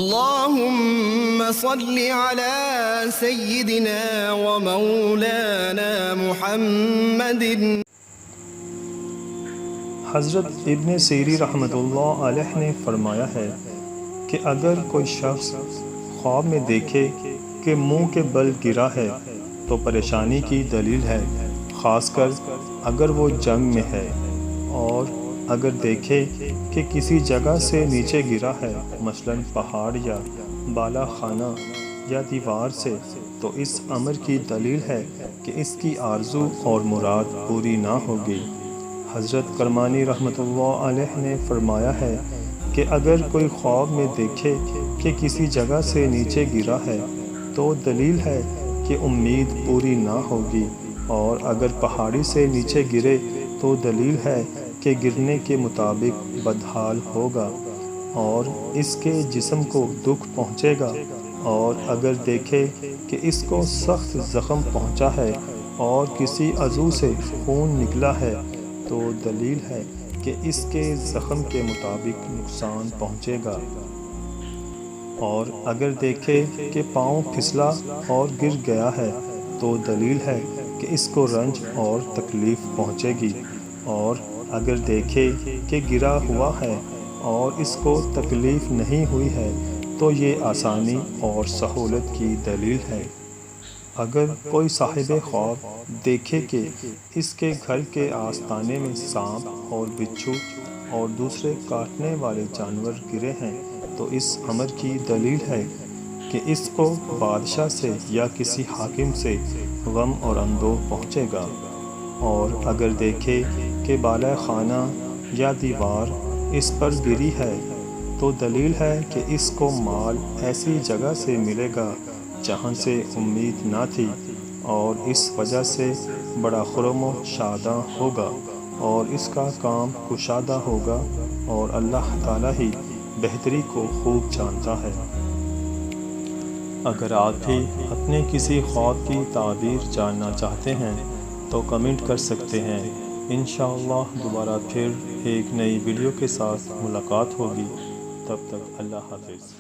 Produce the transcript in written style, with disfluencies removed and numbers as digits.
اللهم صل على سيدنا ومولانا محمد۔ حضرت ابن سیری رحمۃ اللہ علیہ نے فرمایا ہے کہ اگر کوئی شخص خواب میں دیکھے کہ منہ کے بل گرا ہے تو پریشانی کی دلیل ہے، خاص کر اگر وہ جنگ میں ہے، اور اگر دیکھے کہ کسی جگہ سے نیچے گرا ہے، مثلا پہاڑ یا بالا خانہ یا دیوار سے، تو اس امر کی دلیل ہے کہ اس کی آرزو اور مراد پوری نہ ہوگی۔ حضرت کرمانی رحمۃ اللہ علیہ نے فرمایا ہے کہ اگر کوئی خواب میں دیکھے کہ کسی جگہ سے نیچے گرا ہے تو دلیل ہے کہ امید پوری نہ ہوگی، اور اگر پہاڑی سے نیچے گرے تو دلیل ہے کہ گرنے کے مطابق بدحال ہوگا اور اس کے جسم کو دکھ پہنچے گا، اور اگر دیکھے کہ اس کو سخت زخم پہنچا ہے اور کسی عضو سے خون نکلا ہے تو دلیل ہے کہ اس کے زخم کے مطابق نقصان پہنچے گا، اور اگر دیکھے کہ پاؤں پھسلا اور گر گیا ہے تو دلیل ہے کہ اس کو رنج اور تکلیف پہنچے گی، اور اگر دیکھے کہ گرا ہوا ہے اور اس کو تکلیف نہیں ہوئی ہے تو یہ آسانی اور سہولت کی دلیل ہے۔ اگر کوئی صاحب خواب دیکھے کہ اس کے گھر کے آستانے میں سانپ اور بچھو اور دوسرے کاٹنے والے جانور گرے ہیں تو اس امر کی دلیل ہے کہ اس کو بادشاہ سے یا کسی حاکم سے غم اور اندوہ پہنچے گا، اور اگر دیکھے کہ بالا خانہ یا دیوار اس پر گری ہے تو دلیل ہے کہ اس کو مال ایسی جگہ سے ملے گا جہاں سے امید نہ تھی، اور اس وجہ سے بڑا خرم و شاداں ہوگا اور اس کا کام کشادہ ہوگا، اور اللہ تعالیٰ ہی بہتری کو خوب جانتا ہے۔ اگر آپ بھی اپنے کسی خواب کی تعبیر جاننا چاہتے ہیں تو کمنٹ کر سکتے ہیں۔ انشاءاللہ دوبارہ پھر ایک نئی ویڈیو کے ساتھ ملاقات ہوگی، تب تک اللہ حافظ۔